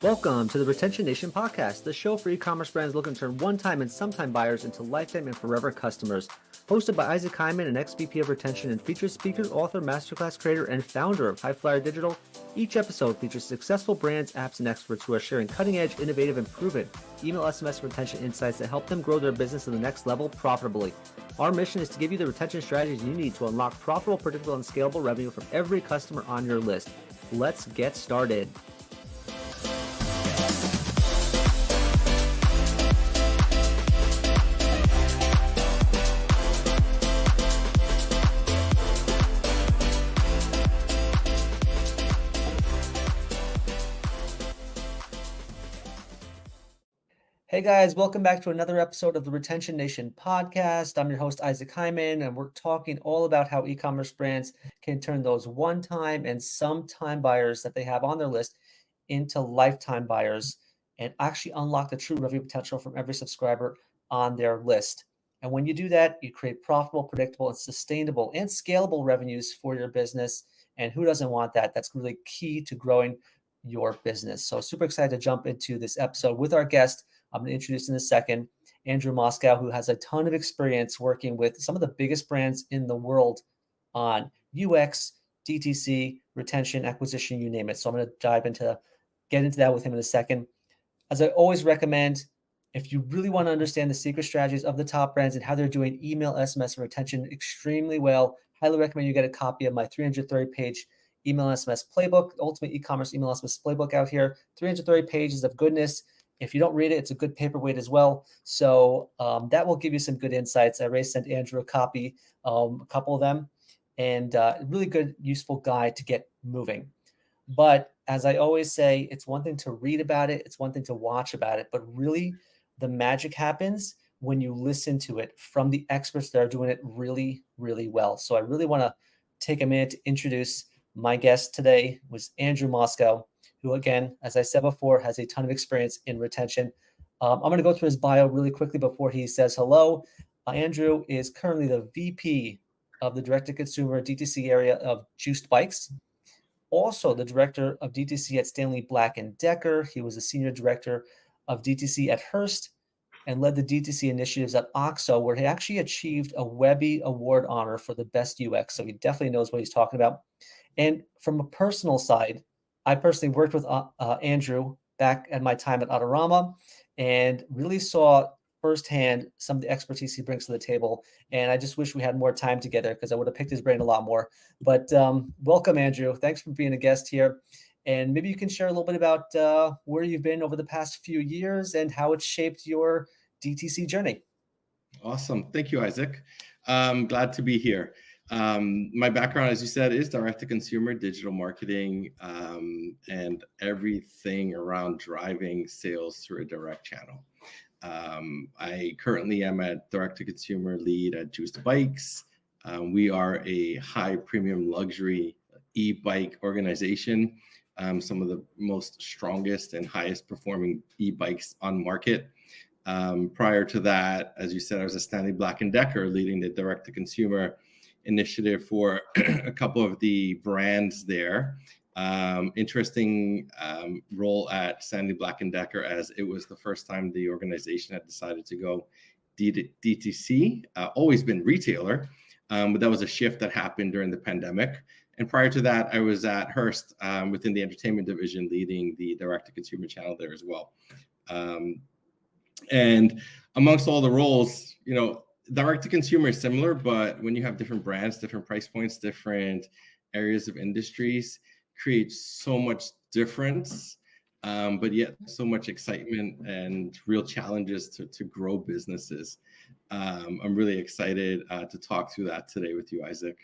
Welcome to the Retention Nation podcast, the show for e-commerce brands looking to turn one-time and sometime buyers into lifetime and forever customers. Hosted by Isaac Hyman, an ex-VP of Retention and featured speaker, author, masterclass creator, and founder of High Flyer Digital, each episode features successful brands, apps, and experts who are sharing cutting-edge, innovative, and proven email SMS retention insights that help them grow their business to the next level profitably. Our mission is to give you the retention strategies you need to unlock profitable, predictable, and scalable revenue from every customer on your list. Let's get started. Hey guys, welcome back to another episode of the Retention Nation podcast. I'm your host, Isaac Hyman, and we're talking all about how e-commerce brands can turn those one-time and sometime buyers that they have on their list into lifetime buyers and actually unlock the true revenue potential from every subscriber on their list. And when you do that, you create profitable, predictable, and sustainable and scalable revenues for your business. And who doesn't want that? That's really key to growing your business. So super excited to jump into this episode with our guest. I'm going to introduce in a second, Andrew Mosko, who has a ton of experience working with some of the biggest brands in the world on UX, DTC, retention, acquisition, you name it. So I'm going to get into that with him in a second. As I always recommend, if you really want to understand the secret strategies of the top brands and how they're doing email, SMS, and retention extremely well, highly recommend you get a copy of my 330-page email SMS playbook, ultimate e-commerce email SMS playbook out here. 330 pages of goodness. If you don't read it, it's a good paperweight as well. So that will give you some good insights. I already sent Andrew a copy, a couple of them, and really good, useful guide to get moving. But as I always say, it's one thing to read about it. It's one thing to watch about it. But really, the magic happens when you listen to it from the experts that are doing it really, really well. So I really want to take a minute to introduce my guest today was Andrew Mosko, who, again, as I said before, has a ton of experience in retention. I'm going to go through his bio really quickly before he says hello. Andrew is currently the VP of the direct-to-consumer DTC area of Juiced Bikes, also the director of DTC at Stanley Black and Decker. He was the senior director of DTC at Hearst and led the DTC initiatives at OXO, where he actually achieved a Webby Award honor for the best UX. So he definitely knows what he's talking about. And from a personal side, I personally worked with Andrew back at my time at Autorama and really saw firsthand some of the expertise he brings to the table. And I just wish we had more time together because I would have picked his brain a lot more. But welcome, Andrew. Thanks for being a guest here. And maybe you can share a little bit about where you've been over the past few years and how it's shaped your DTC journey. Awesome. Thank you, Isaac. Glad to be here. My background, as you said, is direct-to-consumer digital marketing and everything around driving sales through a direct channel. I currently am a direct-to-consumer lead at Juiced Bikes. We are a high premium luxury e-bike organization, some of the most strongest and highest performing e-bikes on market. Prior to that, as you said, I was at Stanley Black and Decker leading the direct-to-consumer initiative for a couple of the brands there. Interesting role at Stanley Black and Decker, as it was the first time the organization had decided to go DTC. Always been retailer, but that was a shift that happened during the pandemic. And prior to that, I was at Hearst within the entertainment division, leading the direct-to-consumer channel there as well. And amongst all the roles, direct-to-consumer is similar, but when you have different brands, different price points, different areas of industries, creates so much difference, but yet so much excitement and real challenges to grow businesses. I'm really excited to talk through that today with you, Isaac.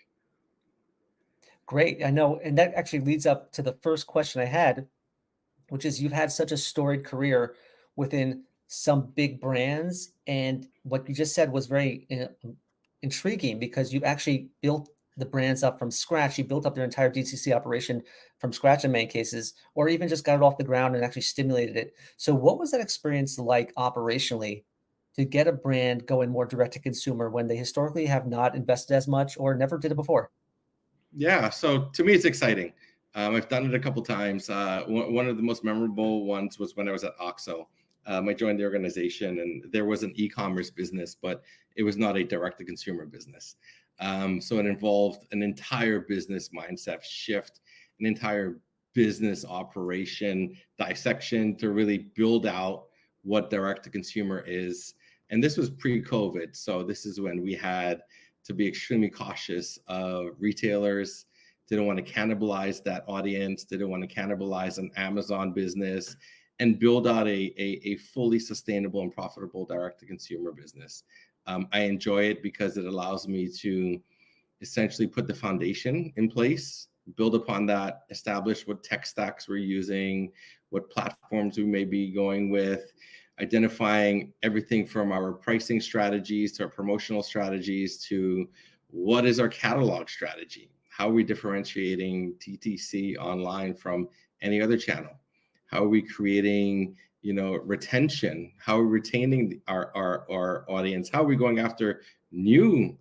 Great. I know. And that actually leads up to the first question I had, which is you've had such a storied career within some big brands. And what you just said was very intriguing because you actually built the brands up from scratch. You built up their entire DTC operation from scratch in many cases, or even just got it off the ground and actually stimulated it. So what was that experience like operationally to get a brand going more direct to consumer when they historically have not invested as much or never did it before? Yeah, so to me, it's exciting. I've done it a couple times. One of the most memorable ones was when I was at OXO. I joined the organization, and there was an e-commerce business, but it was not a direct-to-consumer business. So it involved an entire business mindset shift, an entire business operation dissection to really build out what direct-to-consumer is. And this was pre-COVID, so this is when we had to be extremely cautious of retailers. Didn't want to cannibalize that audience, didn't want to cannibalize an Amazon business, and build out a fully sustainable and profitable direct-to-consumer business. I enjoy it because it allows me to essentially put the foundation in place, build upon that, establish what tech stacks we're using, what platforms we may be going with, identifying everything from our pricing strategies to our promotional strategies to what is our catalog strategy. How are we differentiating DTC online from any other channel? How are we creating, retention? How are we retaining our audience? How are we going after new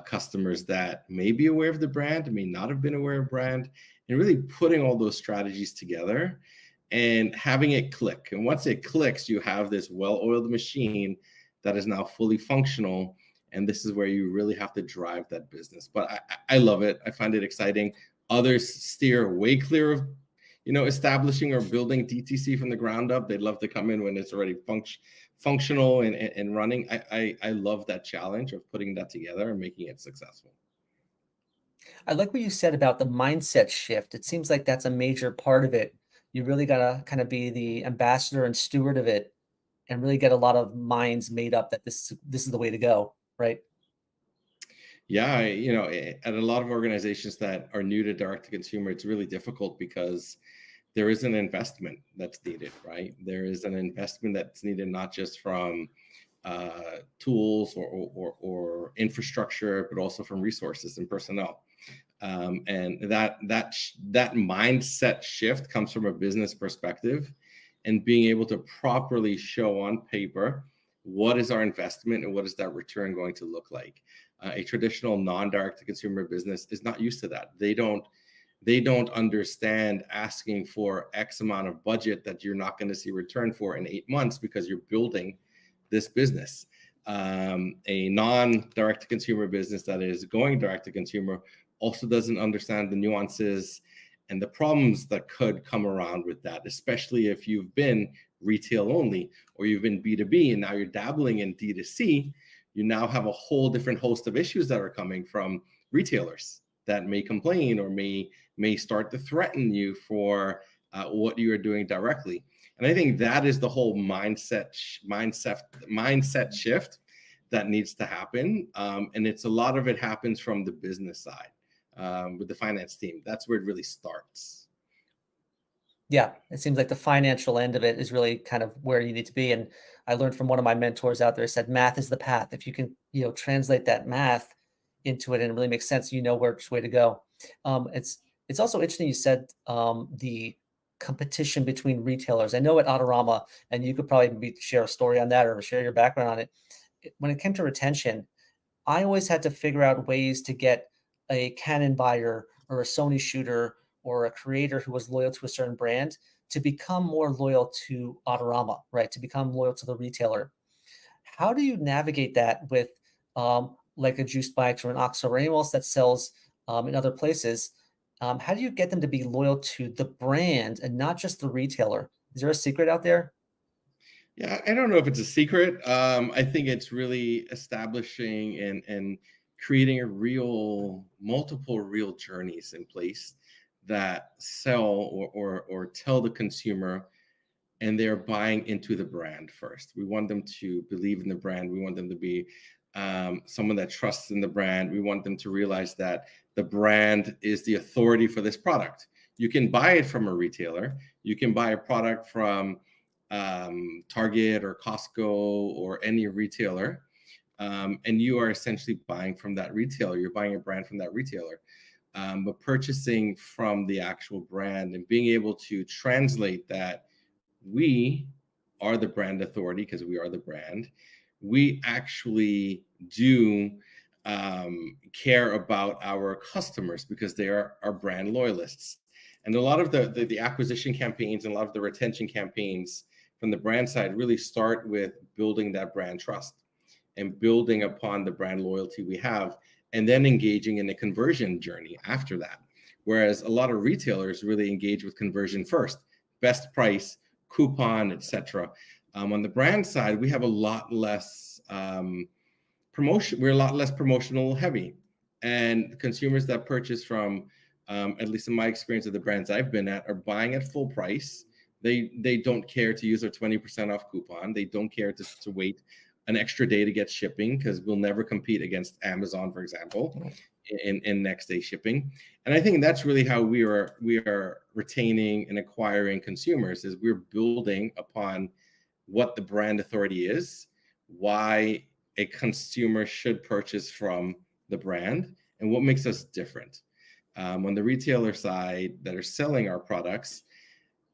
customers that may be aware of the brand, may not have been aware of brand, and really putting all those strategies together and having it click. And once it clicks, you have this well-oiled machine that is now fully functional. And this is where you really have to drive that business. But I love it. I find it exciting. Others steer way clear of, establishing or building DTC from the ground up. They'd love to come in when it's already functional and running. I love that challenge of putting that together and making it successful. I like what you said about the mindset shift. It seems like that's a major part of it. You really got to kind of be the ambassador and steward of it and really get a lot of minds made up that this is the way to go, right? Yeah, at a lot of organizations that are new to direct to consumer, it's really difficult because there is an investment that's needed, right? There is an investment that's needed not just from tools or infrastructure, but also from resources and personnel. And that mindset shift comes from a business perspective, and being able to properly show on paper what is our investment and what is that return going to look like. A traditional non-direct to consumer business is not used to that. They don't understand asking for X amount of budget that you're not going to see return for in 8 months because you're building this business. A non-direct to consumer business that is going direct to consumer also doesn't understand the nuances and the problems that could come around with that, especially if you've been retail only or you've been B2B and now you're dabbling in D2C. You now have a whole different host of issues that are coming from retailers that may complain or may start to threaten you for what you are doing directly. And I think that is the whole mindset shift that needs to happen. And it's a lot of it happens from the business side with the finance team. That's where it really starts. Yeah, it seems like the financial end of it is really kind of where you need to be. And I learned from one of my mentors out there, said math is the path. If you can, translate that math into it and it really makes sense, which way to go. It's also interesting you said the competition between retailers. I know at Autorama, and you could probably maybe share a story on that or share your background on it. When it came to retention, I always had to figure out ways to get a Canon buyer or a Sony shooter or a creator who was loyal to a certain brand to become more loyal to Autorama, right? To become loyal to the retailer. How do you navigate that with like a Juice Bikes or an Oxo or anyone else that sells in other places? How do you get them to be loyal to the brand and not just the retailer? Is there a secret out there? Yeah, I don't know if it's a secret. I think it's really establishing and creating multiple real journeys in place that sell or tell the consumer, and they're buying into the brand first. We want them to believe in the brand. We want them to be someone that trusts in the brand. We want them to realize that the brand is the authority for this product. You can buy it from a retailer. You can buy a product from Target or Costco or any retailer, and you are essentially buying from that retailer. You're buying a brand from that retailer. But purchasing from the actual brand and being able to translate that we are the brand authority because we are the brand. We actually do care about our customers because they are our brand loyalists. And a lot of the acquisition campaigns and a lot of the retention campaigns from the brand side really start with building that brand trust and building upon the brand loyalty we have, and then engaging in a conversion journey after that. Whereas a lot of retailers really engage with conversion first, best price, coupon, etc. On the brand side, we have a lot less promotion. We're a lot less promotional heavy, and consumers that purchase from, at least in my experience of the brands I've been at, are buying at full price. They don't care to use their 20% off coupon. They don't care to wait an extra day to get shipping, because we'll never compete against Amazon, for example, in next day shipping. And I think that's really how we are retaining and acquiring consumers, is we're building upon what the brand authority is, why a consumer should purchase from the brand, and what makes us different. On the retailer side that are selling our products,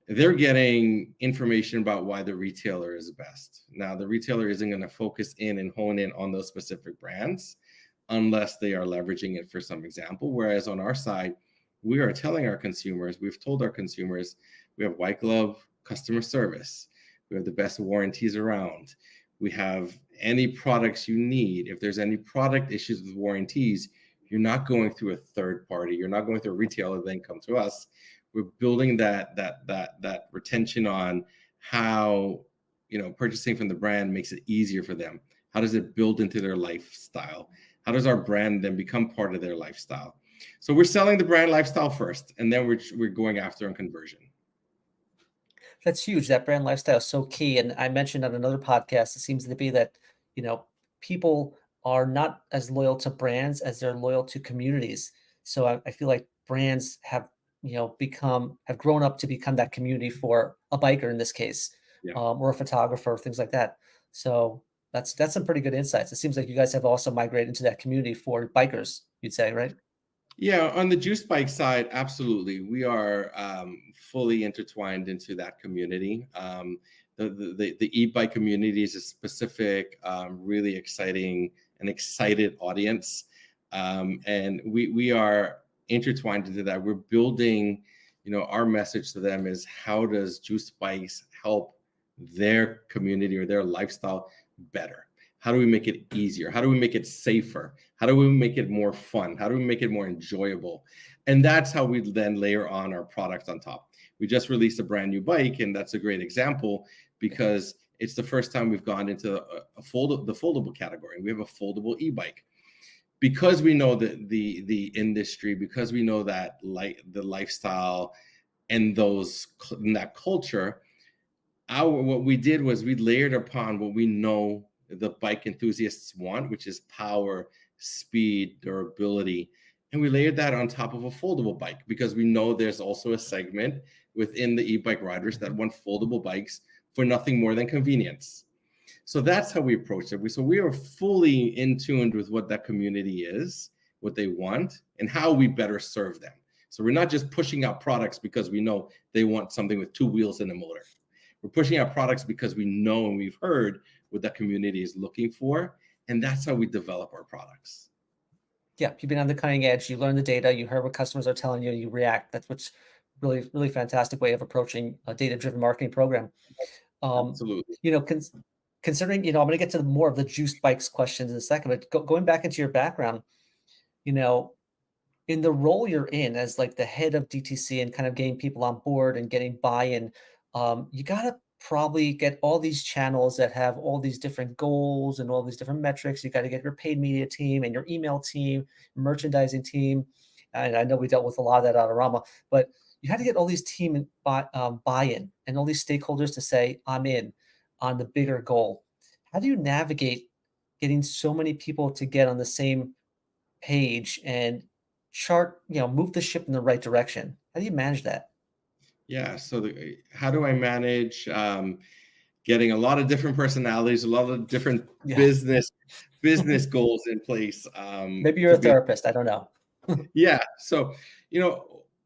they're getting information about why the retailer is best. Now, the retailer isn't going to focus in and hone in on those specific brands unless they are leveraging it for some example. Whereas on our side, we are telling our consumers, we've told our consumers, we have white glove customer service. We have the best warranties around. We have any products you need. If there's any product issues with warranties, you're not going through a third party. You're not going through a retailer, then come to us. We're building that retention on how, purchasing from the brand makes it easier for them. How does it build into their lifestyle? How does our brand then become part of their lifestyle? So we're selling the brand lifestyle first, and then we're going after on conversion. That's huge. That brand lifestyle is so key. And I mentioned on another podcast, it seems to be that, people are not as loyal to brands as they're loyal to communities. So I feel like brands have, have grown up to become that community for a biker in this case, Yeah. Or a photographer, things like that. So that's some pretty good insights. It seems like you guys have also migrated into that community for bikers, you'd say, right? Yeah, on the juice bike side, absolutely. We are fully intertwined into that community. The e-bike community is a specific, really exciting and excited audience. And we are intertwined into that. We're building, our message to them is, how does juice bikes help their community or their lifestyle better? How do we make it easier? How do we make it safer? How do we make it more fun? How do we make it more enjoyable? And that's how we then layer on our product on top. We just released a brand new bike, and that's a great example because it's the first time we've gone into the foldable category. We have a foldable e-bike. Because we know the industry, because we know that the lifestyle and that culture, what we did was we layered upon what we know the bike enthusiasts want, which is power, speed, durability. And we layered that on top of a foldable bike because we know there's also a segment within the e-bike riders that want foldable bikes for nothing more than convenience. So that's how we approach it. So we are fully in tune with what that community is, what they want, and how we better serve them. So we're not just pushing out products because we know they want something with two wheels and a motor. We're pushing out products because we know and we've heard what that community is looking for, and that's how we develop our products. Yeah, you've been on the cutting edge. You learn the data. You heard what customers are telling you. You react. That's what's really, really fantastic way of approaching a data-driven marketing program. Absolutely. Considering, I'm going to get to more of the juiced bikes questions in a second, but going back into your background, in the role you're in as like the head of DTC and kind of getting people on board and getting buy-in, you got to probably get all these channels that have all these different goals and all these different metrics. You got to get your paid media team and your email team, merchandising team. And I know we dealt with a lot of that out of Rama, but you had to get all these team buy-in and all these stakeholders to say, I'm in on the bigger goal. How do you navigate getting so many people to get on the same page and move the ship in the right direction? How do you manage that? Yeah. So how do I manage getting a lot of different personalities, a lot of different business goals in place? Maybe you're a therapist. I don't know. Yeah. So,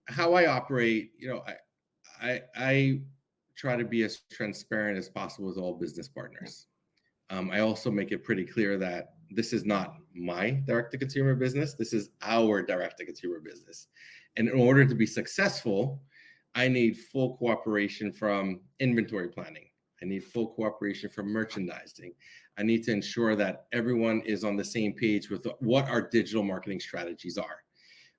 how I operate, I try to be as transparent as possible with all business partners. I also make it pretty clear that this is not my direct-to-consumer business. This is our direct-to-consumer business. And in order to be successful, I need full cooperation from inventory planning. I need full cooperation from merchandising. I need to ensure that everyone is on the same page with what our digital marketing strategies are,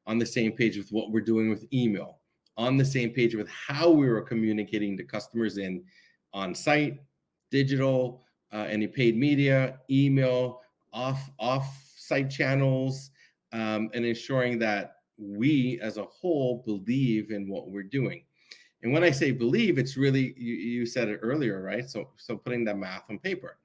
on the same page with what we're doing with email, on the same page with how we were communicating to customers in on-site, digital, any paid media, email, off-site channels, and ensuring that we as a whole believe in what we're doing. And when I say believe, it's really, you said it earlier, right? So putting that math on paper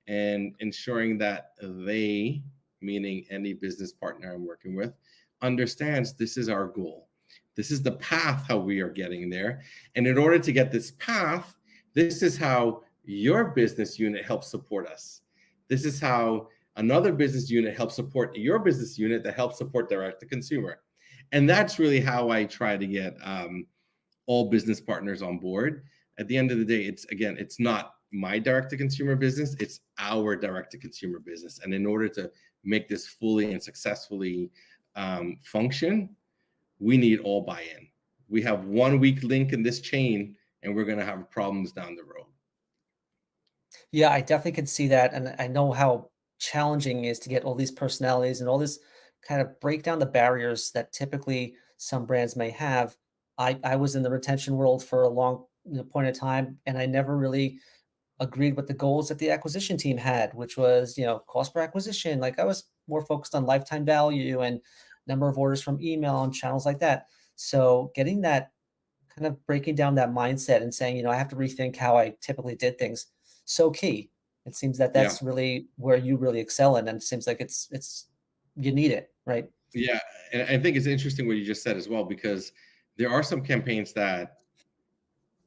and ensuring that they, meaning any business partner I'm working with, understands this is our goal. This is the path how we are getting there. And in order to get this path, this is how your business unit helps support us. This is how another business unit helps support your business unit that helps support direct to consumer. And that's really how I try to get all business partners on board. At the end of the day, it's not my direct to consumer business, it's our direct to consumer business. And in order to make this fully and successfully function, we need all buy-in. We have one weak link in this chain and we're going to have problems down the road. Yeah, I definitely can see that. And I know how challenging it is to get all these personalities and all this kind of break down the barriers that typically some brands may have. I was in the retention world for a long point of time, and I never really agreed with the goals that the acquisition team had, which was, cost per acquisition. Like I was more focused on lifetime value and number of orders from email and channels like that. So getting that kind of breaking down that mindset and saying, I have to rethink how I typically did things. So key. It seems that Yeah. that's really where you really excel in, and it seems like it's you need it, right? Yeah, and I think it's interesting what you just said as well, because there are some campaigns that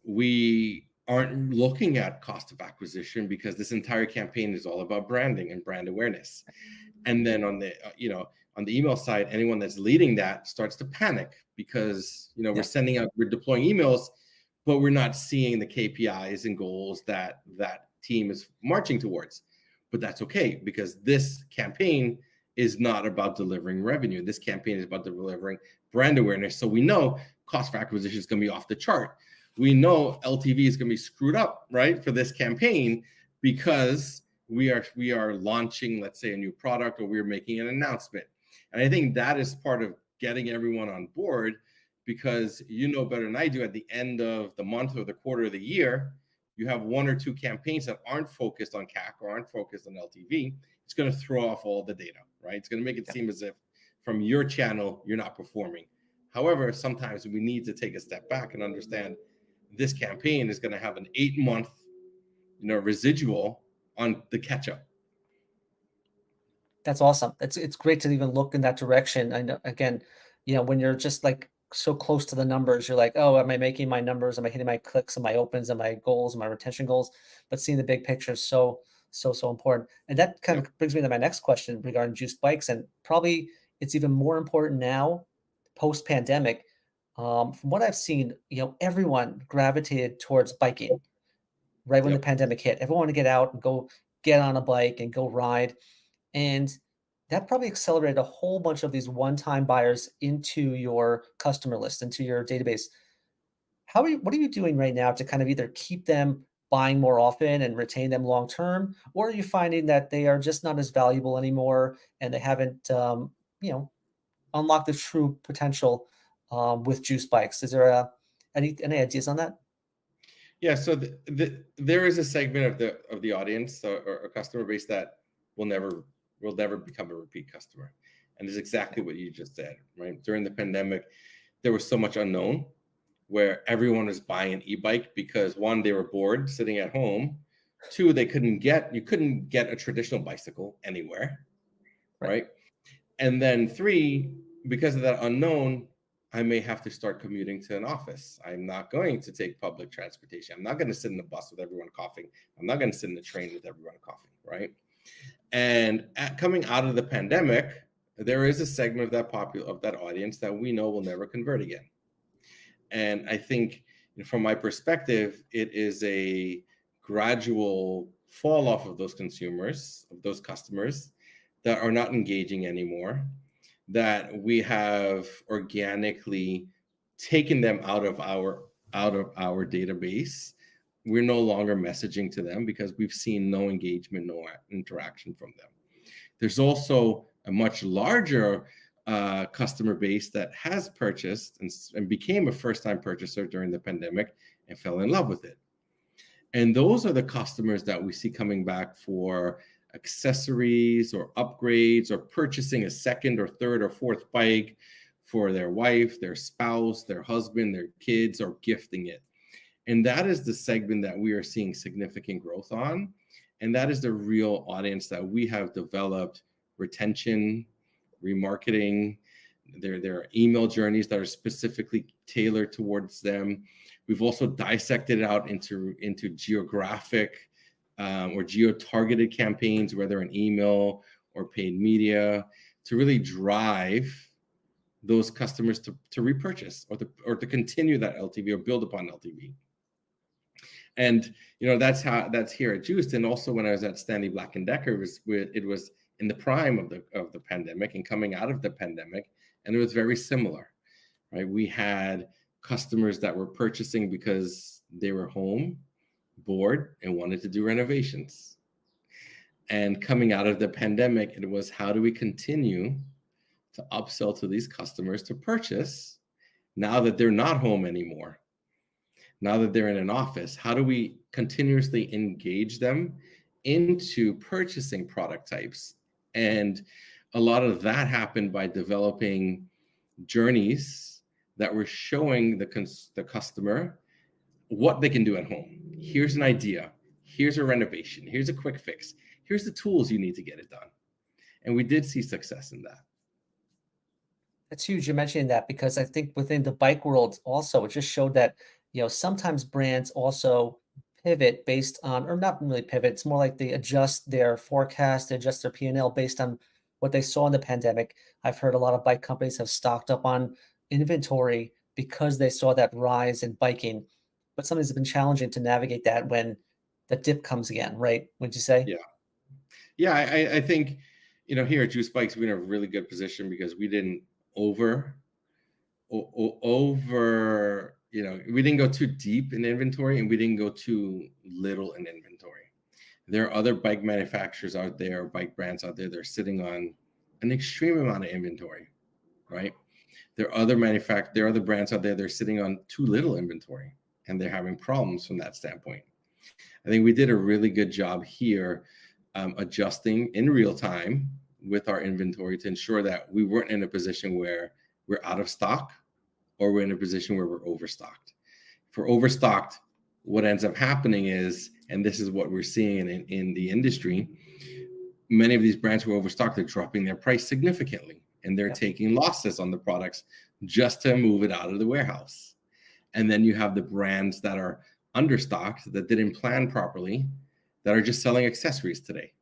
we aren't looking at cost of acquisition because this entire campaign is all about branding and brand awareness. And then on the on the email side, anyone that's leading that starts to panic because Yeah. we're deploying emails, but we're not seeing the KPIs and goals that that team is marching towards. But that's okay, because this campaign is not about delivering revenue. This campaign is about delivering brand awareness. So we know cost for acquisition is going to be off the chart. We know LTV is going to be screwed up, right, for this campaign, because we are launching, let's say, a new product, or we're making an announcement. And I think that is part of getting everyone on board, because better than I do, at the end of the month or the quarter of the year, you have one or two campaigns that aren't focused on CAC or aren't focused on LTV. It's going to throw off all the data, right? It's going to make it seem as if from your channel, you're not performing. However, sometimes we need to take a step back and understand this campaign is going to have an 8-month, residual on the catch-up. That's awesome. It's great to even look in that direction. I know, again, when you're just like so close to the numbers, you're like, oh, am I making my numbers? Am I hitting my clicks and my opens and my goals and my retention goals? But seeing the big picture is so important. And that kind of brings me to my next question regarding juice bikes. And probably it's even more important now, post-pandemic. From what I've seen, everyone gravitated towards biking right when the Yep. pandemic hit. Everyone wanted to get out and go get on a bike and go ride. And that probably accelerated a whole bunch of these one-time buyers into your customer list, into your database. What are you doing right now to kind of either keep them buying more often and retain them long term, or are you finding that they are just not as valuable anymore and they haven't, unlocked the true potential with juice bikes? Is there any ideas on that? Yeah, so there is a segment of the audience or customer base that will never become a repeat customer, and it's exactly what you just said, right? During the pandemic, there was so much unknown, where everyone was buying an e-bike because, one, they were bored sitting at home. Two, you couldn't get a traditional bicycle anywhere, right? And then three, because of that unknown, I may have to start commuting to an office. I'm not going to take public transportation. I'm not going to sit in the bus with everyone coughing. I'm not going to sit in the train with everyone coughing, right? And coming out of the pandemic, there is a segment of that audience that we know will never convert again. And I think, from my perspective, it is a gradual fall off of those consumers, of those customers that are not engaging anymore, that we have organically taken them out of our out of our database, we're no longer messaging to them because we've seen no engagement, no interaction from them. There's also a much larger customer base that has purchased and became a first-time purchaser during the pandemic and fell in love with it. And those are the customers that we see coming back for accessories or upgrades or purchasing a second or third or fourth bike for their wife, their spouse, their husband, their kids, or gifting it. And that is the segment that we are seeing significant growth on. And that is the real audience that we have developed retention, remarketing. There are email journeys that are specifically tailored towards them. We've also dissected it out into geographic or geo-targeted campaigns, whether in email or paid media, to really drive those customers to repurchase or to continue that LTV or build upon LTV. And that's here at Juiced. And also when I was at Stanley Black and Decker, it was in the prime of the pandemic and coming out of the pandemic, and it was very similar, right? We had customers that were purchasing because they were home, bored, and wanted to do renovations. And coming out of the pandemic, it was, how do we continue to upsell to these customers to purchase now that they're not home anymore? Now that they're in an office, how do we continuously engage them into purchasing product types? And a lot of that happened by developing journeys that were showing the customer what they can do at home. Here's an idea. Here's a renovation. Here's a quick fix. Here's the tools you need to get it done. And we did see success in that. That's huge. You're mentioning that because I think within the bike world also, it just showed that, sometimes brands also pivot based on, or not really pivot, it's more like they adjust their forecast, they adjust their P&L based on what they saw in the pandemic. I've heard a lot of bike companies have stocked up on inventory because they saw that rise in biking, but sometimes it's been challenging to navigate that when the dip comes again, right? Would you say? Yeah. I think, here at Juice Bikes, we're in a really good position because we didn't we didn't go too deep in inventory and we didn't go too little in inventory. There are other bike manufacturers out there, bike brands out there, that are sitting on an extreme amount of inventory, right? There are other brands out there that are sitting on too little inventory and they're having problems from that standpoint. I think we did a really good job here adjusting in real time with our inventory to ensure that we weren't in a position where we're out of stock or we're in a position where we're overstocked. If we're overstocked, what ends up happening is, and this is what we're seeing in the industry, many of these brands who are overstocked are dropping their price significantly and they're taking losses on the products just to move it out of the warehouse. And then you have the brands that are understocked, that didn't plan properly, that are just selling accessories today.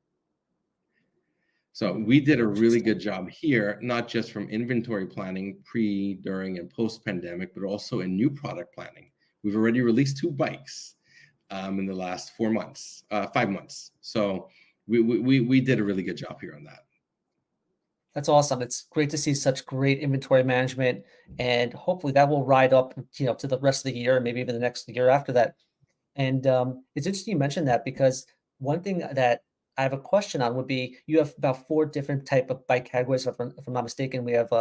So we did a really good job here, not just from inventory planning pre, during, and post-pandemic, but also in new product planning. We've already released 2 bikes in the last 5 months. So we did a really good job here on that. That's awesome. It's great to see such great inventory management, and hopefully that will ride up, to the rest of the year, maybe even the next year after that. And it's interesting you mentioned that because one thing that I have a question on would be, you have about 4 different type of bike categories. If I'm not mistaken, we have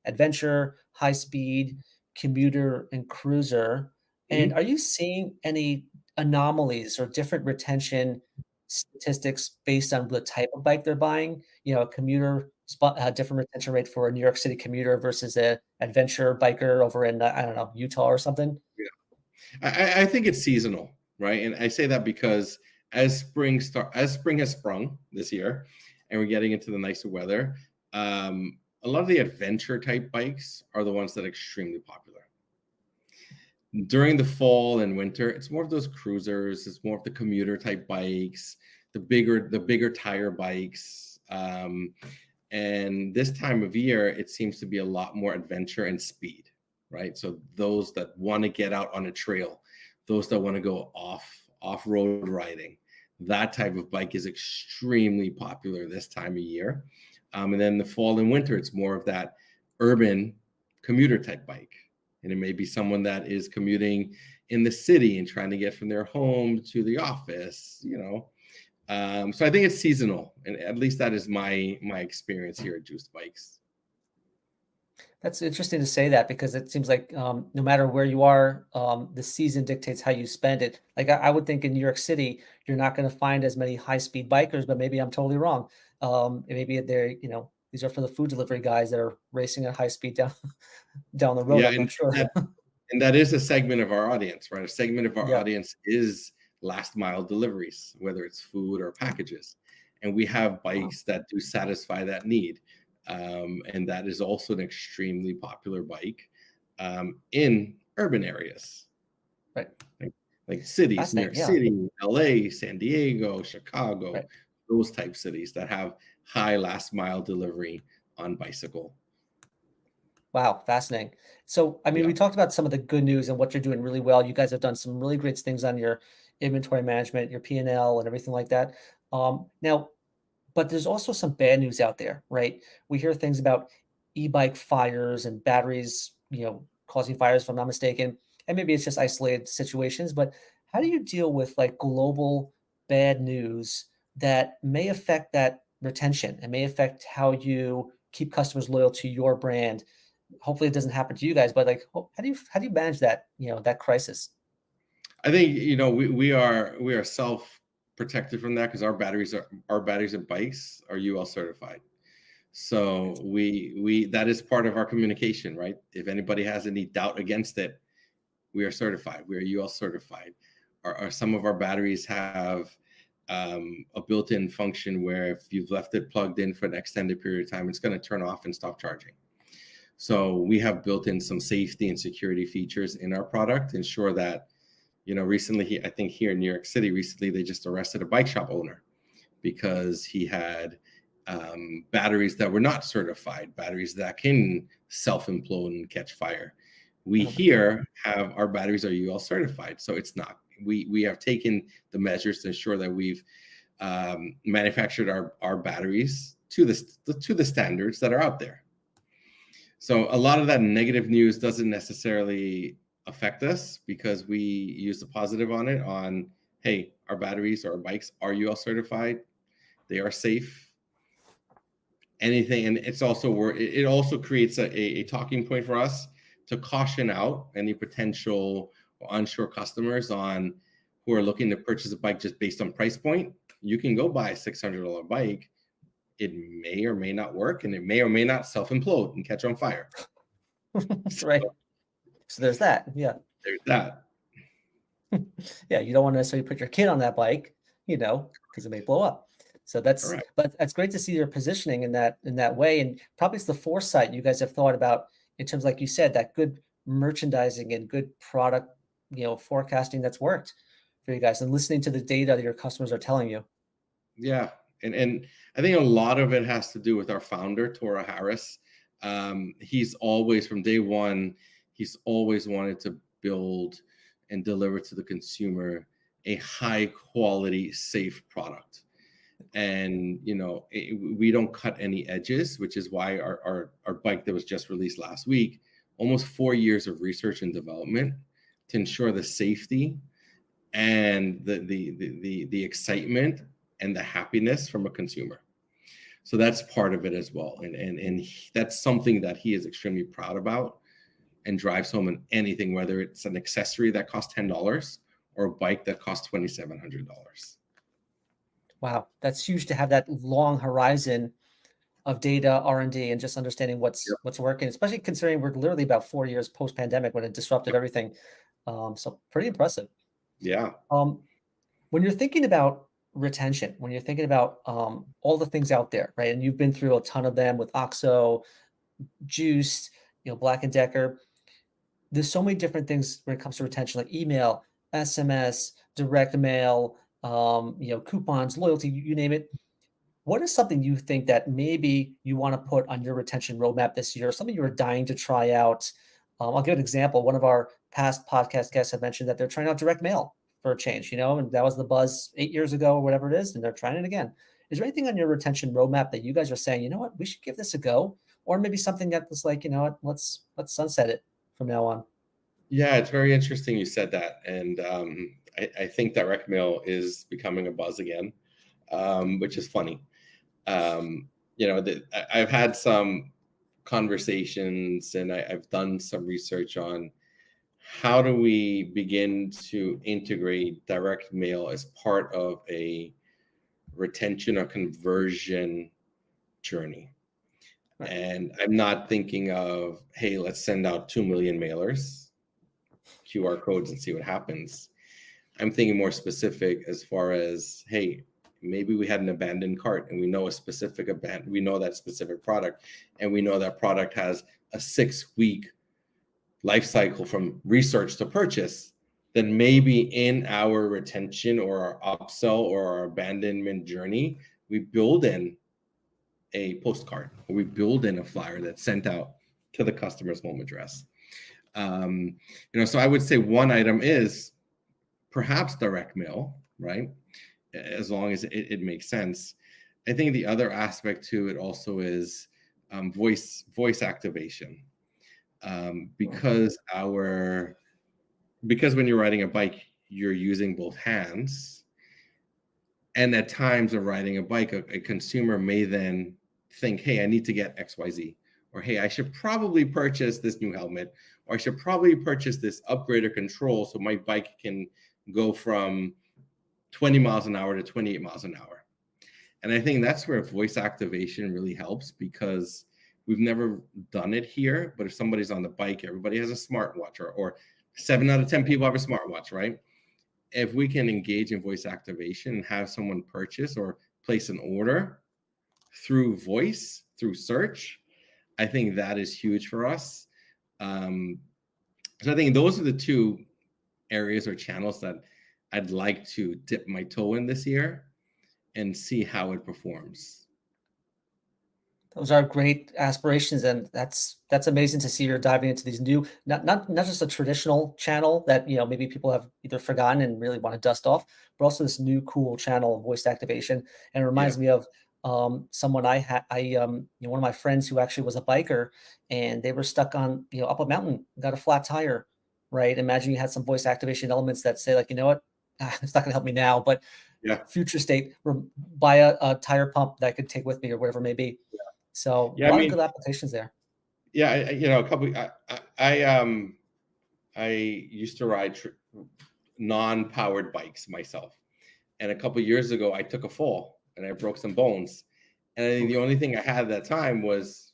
adventure, high speed, commuter, and cruiser. And are you seeing any anomalies or different retention statistics based on the type of bike they're buying? A commuter different retention rate for a New York City commuter versus a adventure biker over in I don't know, Utah or something. Yeah, I think it's seasonal, right? And I say that because as spring has sprung this year, and we're getting into the nicer weather, a lot of the adventure type bikes are the ones that are extremely popular. During the fall and winter, it's more of those cruisers, it's more of the commuter type bikes, the bigger tire bikes. And this time of year, it seems to be a lot more adventure and speed, right? So those that want to get out on a trail, those that want to go off-road riding, that type of bike is extremely popular this time of year. And then the fall and winter, it's more of that urban commuter type bike. And it may be someone that is commuting, in the city and trying to get from their home to the office, So I think it's seasonal, and at least that is my experience here at Juiced Bikes. That's interesting to say that, because it seems like no matter where you are, the season dictates how you spend it. Like I would think in New York City, you're not going to find as many high-speed bikers, but maybe I'm totally wrong. Maybe they're, these are for the food delivery guys that are racing at high speed down down the road. Yeah, I'm not sure. and that is a segment of our audience, right? A segment of our Yeah. audience is last mile deliveries, whether it's food or packages. And we have bikes that do satisfy that need. And that is also an extremely popular bike in urban areas. Right. Like cities, New York Yeah. City, LA, San Diego, Chicago, Right. those type cities that have high last mile delivery on bicycle. Wow, fascinating. So, I mean, Yeah. we talked about some of the good news and what you're doing really well. You guys have done some really great things on your inventory management, your P&L, and everything like that. Now, but there's also some bad news out there, right? We hear things about e-bike fires and batteries, causing fires, if I'm not mistaken. And maybe it's just isolated situations, but how do you deal with like global bad news that may affect that retention and may affect how you keep customers loyal to your brand? Hopefully it doesn't happen to you guys, but like, how do you manage that, that crisis? I think we are self protected from that because our batteries and bikes are UL certified. So we that is part of our communication, right? If anybody has any doubt against it, we are certified. We are UL certified. Some of our batteries have a built-in function where if you've left it plugged in for an extended period of time, it's going to turn off and stop charging. So we have built in some safety and security features in our product, ensure that, recently, I think here in New York City, recently they just arrested a bike shop owner because he had batteries that were not certified, batteries that can self-implode and catch fire. We here have our batteries are UL certified, so it's not. We have taken the measures to ensure that we've manufactured our batteries to the standards that are out there. So a lot of that negative news doesn't necessarily affect us because we use the positive on it on, hey, our batteries or our bikes are UL certified. They are safe. Anything, and it also creates a talking point for us to caution out any potential or unsure customers who are looking to purchase a bike just based on price point. You can go buy a $600 bike. It may or may not work, and it may or may not self-implode and catch on fire. Right. So there's that. Yeah. There's that. Yeah, you don't want to necessarily put your kid on that bike, because it may blow up. So but that's great to see your positioning in that way. And probably it's the foresight you guys have thought about in terms, like you said, that good merchandising and good product, forecasting that's worked for you guys, and listening to the data that your customers are telling you. Yeah. And I think a lot of it has to do with our founder, Tora Harris. He's always, from day one, he's always wanted to build and deliver to the consumer a high quality, safe product. And, we don't cut any edges, which is why our bike that was just released last week, almost 4 years of research and development to ensure the safety and the excitement and the happiness from a consumer. So that's part of it as well. And that's something that he is extremely proud about and drives home in anything, whether it's an accessory that costs $10 or a bike that costs $2,700. Wow, that's huge to have that long horizon of data R&D and just understanding what's working, especially considering we're literally about 4 years post-pandemic when it disrupted everything. So pretty impressive. Yeah. When you're thinking about retention, when you're thinking about all the things out there, right? And you've been through a ton of them with OXO, Juiced, Black and Decker. There's so many different things when it comes to retention, like email, SMS, direct mail, coupons, loyalty, you name it. What is something you think that maybe you want to put on your retention roadmap this year? Something you were dying to try out? I'll give an example. One of our past podcast guests had mentioned that they're trying out direct mail for a change, and that was the buzz 8 years ago or whatever it is, and they're trying it again. Is there anything on your retention roadmap that you guys are saying, you know what, we should give this a go? Or maybe something that was like, you know what, let's sunset it from now on? Yeah, it's very interesting you said that. And I think direct mail is becoming a buzz again, which is funny. I've had some conversations and I've done some research on how do we begin to integrate direct mail as part of a retention or conversion journey. Right. And I'm not thinking of, hey, let's send out 2 million mailers, QR codes, and see what happens. I'm thinking more specific as far as, hey, maybe we had an abandoned cart and we know we know that specific product, and we know that product has a 6-week life cycle from research to purchase. Then maybe in our retention or our upsell or our abandonment journey, we build in a postcard or we build in a flyer that's sent out to the customer's home address. So I would say one item is perhaps direct mail, right? As long as it makes sense. I think the other aspect to it also is voice activation, because when you're riding a bike, you're using both hands, and at times of riding a bike, a consumer may then think, hey, I need to get XYZ, or hey, I should probably purchase this new helmet, or I should probably purchase this upgraded control so my bike can go from 20 miles an hour to 28 miles an hour. And I think that's where voice activation really helps, because we've never done it here. But if somebody's on the bike, everybody has a smartwatch, or 7 out of 10 people have a smartwatch, right? If we can engage in voice activation and have someone purchase or place an order through voice, through search, I think that is huge for us. So I think those are the two areas or channels that I'd like to dip my toe in this year and see how it performs. Those are great aspirations, and that's amazing to see you're diving into these new, not just a traditional channel that maybe people have either forgotten and really want to dust off, but also this new cool channel of voice activation. And it Yeah. reminds me of someone one of my friends who actually was a biker, and they were stuck on up a mountain, got a flat tire, right? Imagine you had some voice activation elements that say like, you know what, it's not going to help me now, but Yeah. future state, buy a tire pump that I could take with me or whatever it may be. So a Yeah. I lot of mean, good applications there. yeah, a couple. I used to ride non-powered bikes myself, and a couple years ago, I took a fall and I broke some bones. And I think the only thing I had at that time was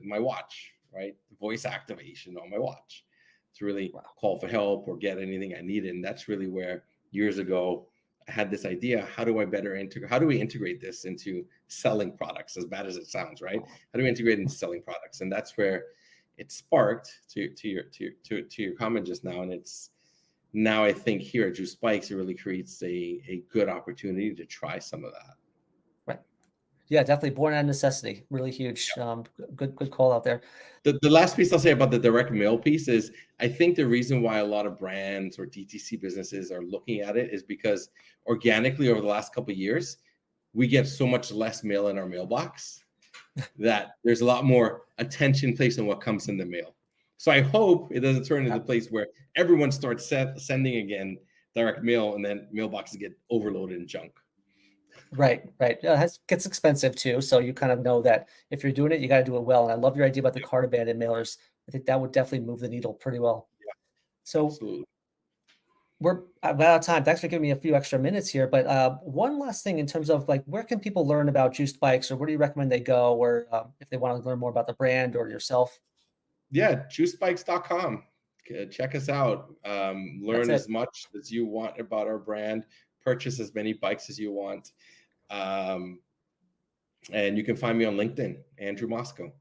my watch, right? Voice activation on my watch to really Wow. call for help or get anything I needed. And that's really where years ago I had this idea: how do we integrate this into selling products? As bad as it sounds, right? How do we integrate into selling products? And that's where it sparked to your comment just now. And it's now, I think, here at Juice Bikes, it really creates a good opportunity to try some of that. Right. Yeah, definitely born out of necessity. Really huge. Good call out there. The last piece I'll say about the direct mail piece is, I think the reason why a lot of brands or DTC businesses are looking at it is because organically over the last couple of years, we get so much less mail in our mailbox that there's a lot more attention placed on what comes in the mail. So I hope it doesn't turn into the place where everyone starts sending again direct mail, and then mailboxes get overloaded in junk. Right. Gets expensive too. So you kind of know that if you're doing it, you got to do it well. And I love your idea about the cart abandoned mailers. I think that would definitely move the needle pretty well. Yeah, So absolutely. we're about out of time. Thanks for giving me a few extra minutes here. But one last thing in terms of like, where can people learn about Juiced Bikes, or where do you recommend they go, or if they want to learn more about the brand or yourself? Yeah, juicebikes.com. Check us out. That's Learn it. as much as you want about our brand. Purchase as many bikes as you want. And you can find me on LinkedIn, Andrew Mosko.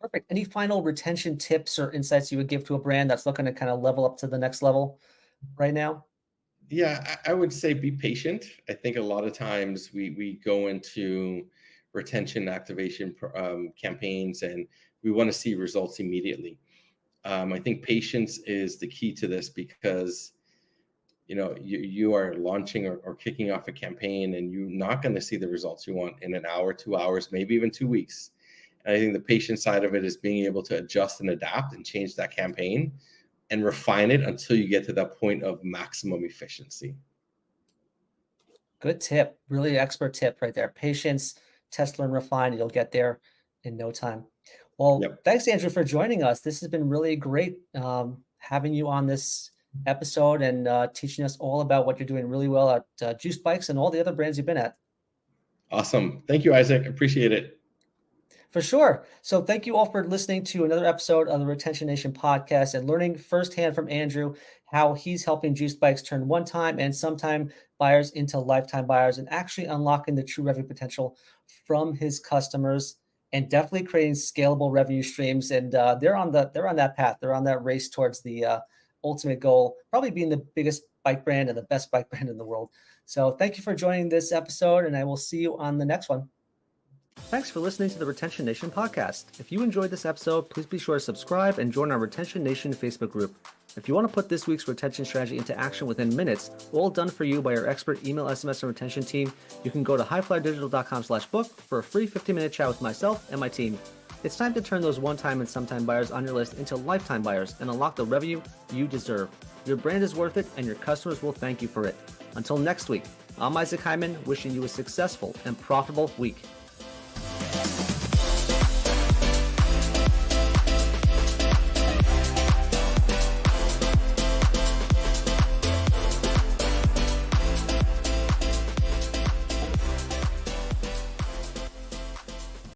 Perfect. Any final retention tips or insights you would give to a brand that's looking to kind of level up to the next level right now? Yeah, I would say be patient. I think a lot of times we go into retention activation campaigns and we want to see results immediately. I think patience is the key to this, because you are launching or kicking off a campaign and you're not going to see the results you want in an hour, 2 hours, maybe even 2 weeks. And I think the patient side of it is being able to adjust and adapt and change that campaign and refine it until you get to that point of maximum efficiency. Good tip. Really expert tip right there. Patience, test, learn, refine. You'll get there in no time. Well, Yep. thanks, Andrew, for joining us. This has been really great having you on this episode and teaching us all about what you're doing really well at Juiced Bikes and all the other brands you've been at. Awesome. Thank you, Isaac. Appreciate it. For sure. So thank you all for listening to another episode of the Retention Nation podcast and learning firsthand from Andrew how he's helping Juiced Bikes turn one-time and sometime buyers into lifetime buyers and actually unlocking the true revenue potential from his customers and definitely creating scalable revenue streams. And they're on that path. They're on that race towards the ultimate goal, probably being the biggest bike brand and the best bike brand in the world. So thank you for joining this episode, and I will see you on the next one. Thanks for listening to the Retention Nation podcast. If you enjoyed this episode, please be sure to subscribe and join our Retention Nation Facebook group. If you want to put this week's retention strategy into action within minutes, all done for you by our expert email, SMS, and retention team, you can go to highflyerdigital.com/book for a free 15-minute chat with myself and my team. It's time to turn those one-time and sometime buyers on your list into lifetime buyers and unlock the revenue you deserve. Your brand is worth it, and your customers will thank you for it. Until next week, I'm Isaac Hyman, wishing you a successful and profitable week.